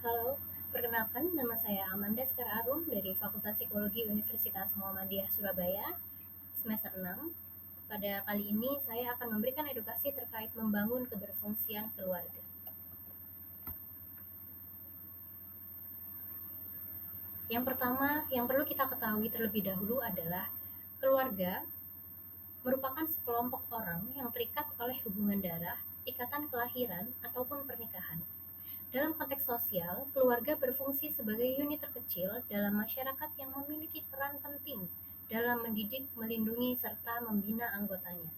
Halo, perkenalkan nama saya Amanda Sekar Arum dari Fakultas Psikologi Universitas Muhammadiyah Surabaya, semester 6. Pada kali ini saya akan memberikan edukasi terkait membangun keberfungsian keluarga. Yang pertama, yang perlu kita ketahui terlebih dahulu adalah keluarga merupakan sekelompok orang yang terikat oleh hubungan darah, ikatan kelahiran, ataupun pernikahan. Dalam konteks sosial, keluarga berfungsi sebagai unit terkecil dalam masyarakat yang memiliki peran penting dalam mendidik, melindungi, serta membina anggotanya.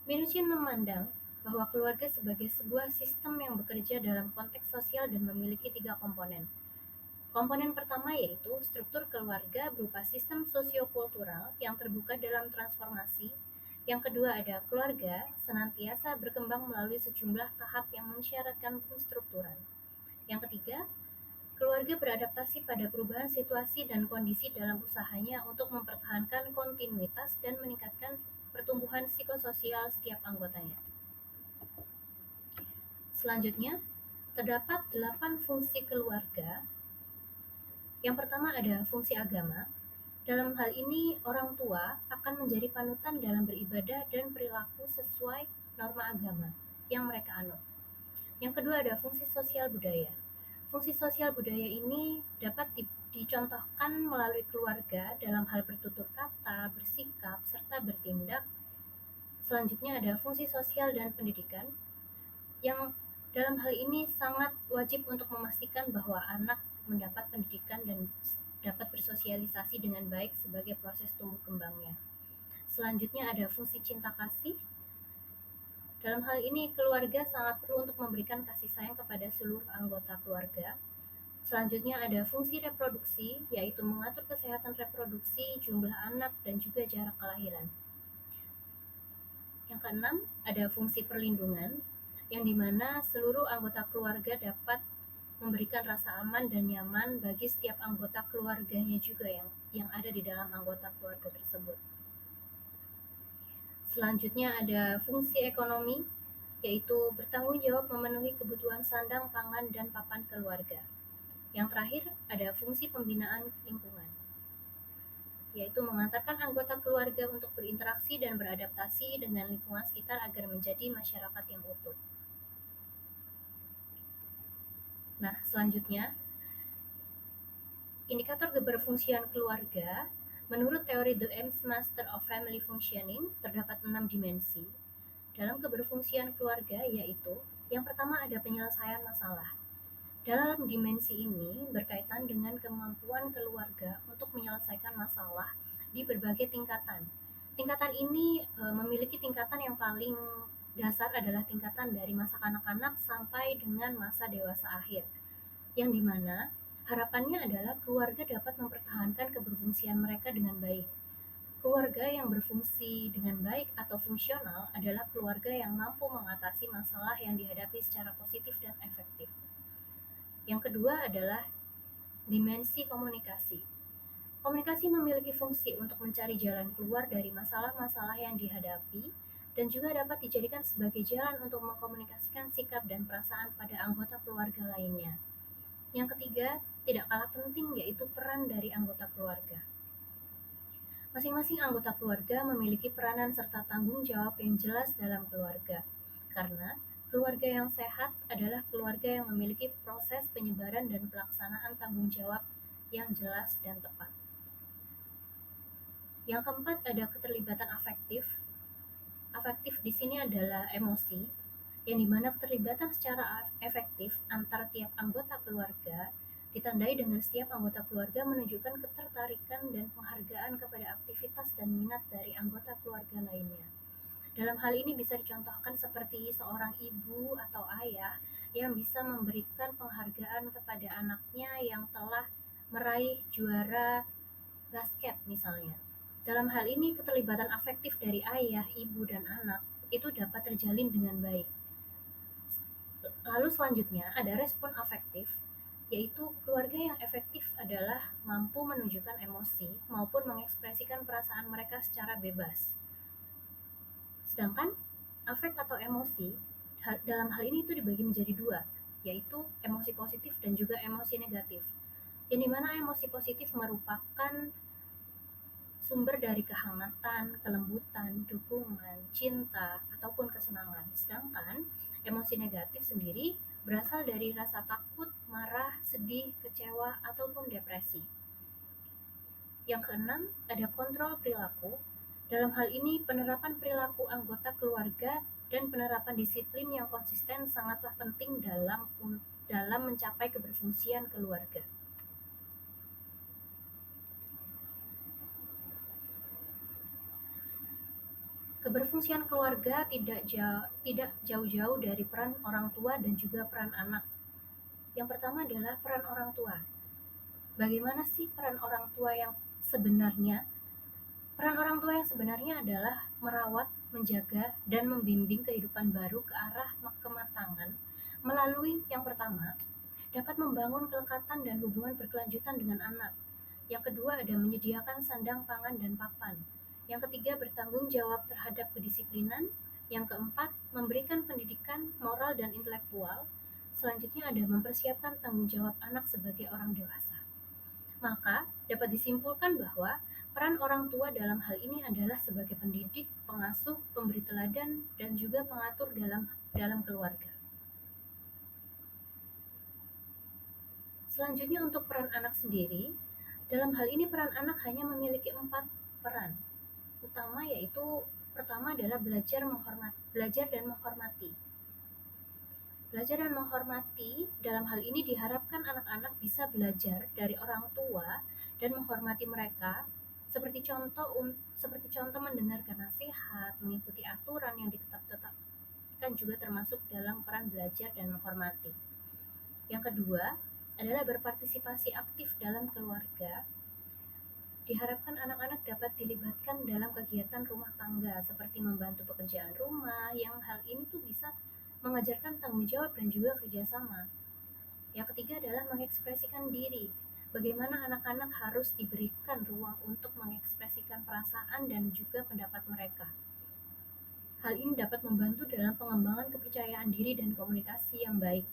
Minuchin memandang bahwa keluarga sebagai sebuah sistem yang bekerja dalam konteks sosial dan memiliki tiga komponen. Komponen pertama yaitu struktur keluarga berupa sistem sosiokultural yang terbuka dalam transformasi. Yang kedua ada keluarga senantiasa berkembang melalui sejumlah tahap yang mensyaratkan penstrukturan. Yang ketiga, keluarga beradaptasi pada perubahan situasi dan kondisi dalam usahanya untuk mempertahankan kontinuitas dan meningkatkan pertumbuhan psikososial setiap anggotanya. Selanjutnya, terdapat 8 fungsi keluarga. Yang pertama ada fungsi agama. Dalam hal ini, orang tua akan menjadi panutan dalam beribadah dan perilaku sesuai norma agama yang mereka anut. Yang kedua ada fungsi sosial budaya. Fungsi sosial budaya ini dapat dicontohkan melalui keluarga dalam hal bertutur kata, bersikap, serta bertindak. Selanjutnya ada fungsi sosial dan pendidikan, yang dalam hal ini sangat wajib untuk memastikan bahwa anak mendapat pendidikan dan dapat bersosialisasi dengan baik sebagai proses tumbuh kembangnya. Selanjutnya ada fungsi cinta kasih. Dalam hal ini, keluarga sangat perlu untuk memberikan kasih sayang kepada seluruh anggota keluarga. Selanjutnya ada fungsi reproduksi, yaitu mengatur kesehatan reproduksi, jumlah anak, dan juga jarak kelahiran. Yang keenam, ada fungsi perlindungan, yang dimana seluruh anggota keluarga dapat memberikan rasa aman dan nyaman bagi setiap anggota keluarganya juga yang ada di dalam anggota keluarga tersebut. Selanjutnya ada fungsi ekonomi, yaitu bertanggung jawab memenuhi kebutuhan sandang, pangan, dan papan keluarga. Yang terakhir ada fungsi pembinaan lingkungan, yaitu mengantarkan anggota keluarga untuk berinteraksi dan beradaptasi dengan lingkungan sekitar agar menjadi masyarakat yang utuh. Nah, selanjutnya, indikator keberfungsian keluarga, menurut teori The Ames Master of Family Functioning, terdapat 6 dimensi dalam keberfungsian keluarga, yaitu yang pertama ada penyelesaian masalah. Dalam dimensi ini berkaitan dengan kemampuan keluarga untuk menyelesaikan masalah di berbagai tingkatan. Tingkatan ini memiliki tingkatan yang paling dasar adalah tingkatan dari masa kanak-kanak sampai dengan masa dewasa akhir, yang dimana harapannya adalah keluarga dapat mempertahankan keberfungsian mereka dengan baik. Keluarga yang berfungsi dengan baik atau fungsional adalah keluarga yang mampu mengatasi masalah yang dihadapi secara positif dan efektif. Yang kedua adalah dimensi komunikasi. Komunikasi memiliki fungsi untuk mencari jalan keluar dari masalah-masalah yang dihadapi dan juga dapat dijadikan sebagai jalan untuk mengkomunikasikan sikap dan perasaan pada anggota keluarga lainnya. Yang ketiga, tidak kalah penting yaitu peran dari anggota keluarga. Masing-masing anggota keluarga memiliki peranan serta tanggung jawab yang jelas dalam keluarga, karena keluarga yang sehat adalah keluarga yang memiliki proses penyebaran dan pelaksanaan tanggung jawab yang jelas dan tepat. Yang keempat ada keterlibatan afektif. Afektif di sini adalah emosi, yang dimana keterlibatan secara efektif antar tiap anggota keluarga ditandai dengan setiap anggota keluarga menunjukkan ketertarikan dan penghargaan kepada aktivitas dan minat dari anggota keluarga lainnya. Dalam hal ini bisa dicontohkan seperti seorang ibu atau ayah yang bisa memberikan penghargaan kepada anaknya yang telah meraih juara basket misalnya. Dalam hal ini keterlibatan afektif dari ayah, ibu, dan anak itu dapat terjalin dengan baik. Lalu selanjutnya ada respon afektif, yaitu keluarga yang efektif adalah mampu menunjukkan emosi maupun mengekspresikan perasaan mereka secara bebas. Sedangkan afek atau emosi Dalam hal ini itu dibagi menjadi dua, yaitu emosi positif dan juga emosi negatif. Yang dimana emosi positif merupakan sumber dari kehangatan, kelembutan, dukungan, cinta, ataupun kesenangan. Sedangkan emosi negatif sendiri berasal dari rasa takut, marah, sedih, kecewa, ataupun depresi. Yang keenam, ada kontrol perilaku. Dalam hal ini, penerapan perilaku anggota keluarga dan penerapan disiplin yang konsisten sangatlah penting dalam mencapai keberfungsian keluarga. Keberfungsian keluarga tidak jauh-jauh dari peran orang tua dan juga peran anak. Yang pertama adalah peran orang tua. Bagaimana sih peran orang tua yang sebenarnya? Peran orang tua yang sebenarnya adalah merawat, menjaga, dan membimbing kehidupan baru ke arah kematangan melalui yang pertama, dapat membangun kelekatan dan hubungan berkelanjutan dengan anak. Yang kedua ada menyediakan sandang, pangan, dan papan. Yang ketiga bertanggung jawab terhadap kedisiplinan. Yang keempat memberikan pendidikan moral dan intelektual. Selanjutnya ada mempersiapkan tanggung jawab anak sebagai orang dewasa. Maka dapat disimpulkan bahwa peran orang tua dalam hal ini adalah sebagai pendidik, pengasuh, pemberi teladan, dan juga pengatur dalam keluarga. Selanjutnya untuk peran anak sendiri, dalam hal ini peran anak hanya memiliki 4 peran utama, yaitu pertama adalah belajar dan menghormati. Belajar dan menghormati dalam hal ini diharapkan anak-anak bisa belajar dari orang tua dan menghormati mereka, seperti contoh mendengarkan nasihat, mengikuti aturan yang ditetapkan juga termasuk dalam peran belajar dan menghormati. Yang kedua adalah berpartisipasi aktif dalam keluarga. Diharapkan anak-anak dapat dilibatkan dalam kegiatan rumah tangga seperti membantu pekerjaan rumah, yang hal ini tuh bisa mengajarkan tanggung jawab dan juga kerjasama. Yang ketiga adalah mengekspresikan diri. Bagaimana anak-anak harus diberikan ruang untuk mengekspresikan perasaan dan juga pendapat mereka. Hal ini dapat membantu dalam pengembangan kepercayaan diri dan komunikasi yang baik.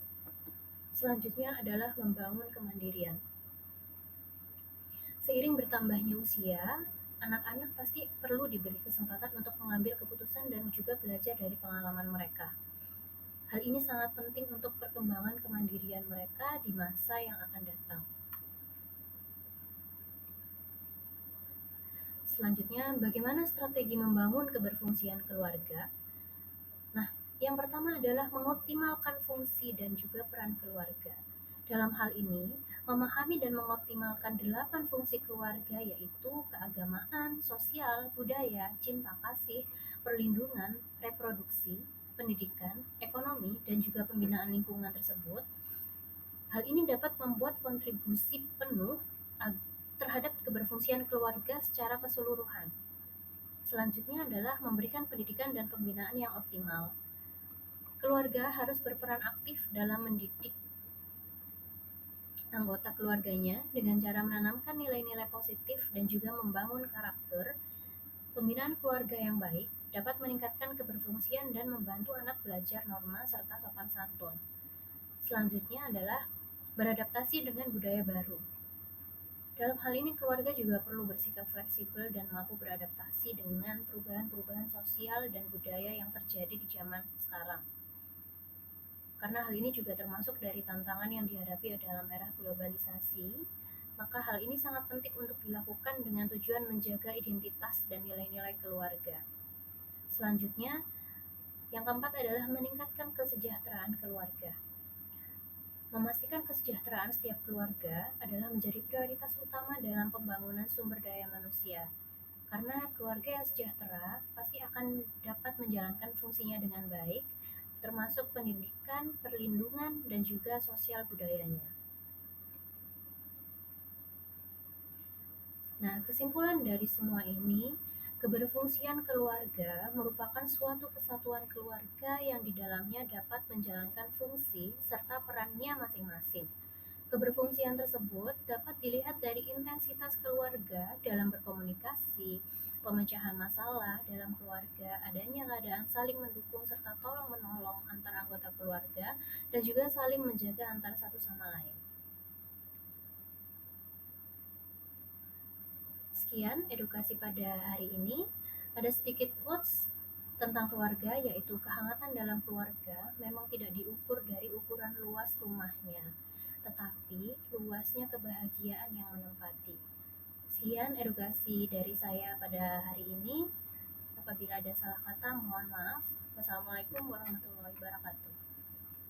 Selanjutnya adalah membangun kemandirian. Seiring bertambahnya usia, anak-anak pasti perlu diberi kesempatan untuk mengambil keputusan dan juga belajar dari pengalaman mereka. Hal ini sangat penting untuk perkembangan kemandirian mereka di masa yang akan datang. Selanjutnya, bagaimana strategi membangun keberfungsian keluarga? Nah, yang pertama adalah mengoptimalkan fungsi dan juga peran keluarga. Dalam hal ini, memahami dan mengoptimalkan 8 fungsi keluarga, yaitu keagamaan, sosial, budaya, cinta kasih, perlindungan, reproduksi, pendidikan, ekonomi, dan juga pembinaan lingkungan tersebut. Hal ini dapat membuat kontribusi penuh terhadap keberfungsian keluarga secara keseluruhan. Selanjutnya adalah memberikan pendidikan dan pembinaan yang optimal. Keluarga harus berperan aktif dalam mendidik anggota keluarganya dengan cara menanamkan nilai-nilai positif dan juga membangun karakter. Pembinaan keluarga yang baik dapat meningkatkan keberfungsian dan membantu anak belajar norma serta sopan santun. Selanjutnya adalah beradaptasi dengan budaya baru. Dalam hal ini keluarga juga perlu bersikap fleksibel dan mampu beradaptasi dengan perubahan-perubahan sosial dan budaya yang terjadi di zaman sekarang. Karena hal ini juga termasuk dari tantangan yang dihadapi dalam era globalisasi, maka hal ini sangat penting untuk dilakukan dengan tujuan menjaga identitas dan nilai-nilai keluarga. Selanjutnya, yang keempat adalah meningkatkan kesejahteraan keluarga. Memastikan kesejahteraan setiap keluarga adalah menjadi prioritas utama dalam pembangunan sumber daya manusia. Karena keluarga yang sejahtera pasti akan dapat menjalankan fungsinya dengan baik, termasuk pendidikan, perlindungan, dan juga sosial budayanya. Nah, kesimpulan dari semua ini, keberfungsian keluarga merupakan suatu kesatuan keluarga yang di dalamnya dapat menjalankan fungsi serta perannya masing-masing. Keberfungsian tersebut dapat dilihat dari intensitas keluarga dalam berkomunikasi, pemecahan masalah dalam keluarga, adanya keadaan saling mendukung serta tolong-menolong antar anggota keluarga, dan juga saling menjaga antar satu sama lain. Sekian edukasi pada hari ini. Ada sedikit quotes tentang keluarga, yaitu kehangatan dalam keluarga memang tidak diukur dari ukuran luas rumahnya, tetapi luasnya kebahagiaan yang menempati. Sekian edukasi dari saya pada hari ini. Apabila ada salah kata, mohon maaf. Wassalamualaikum warahmatullahi wabarakatuh.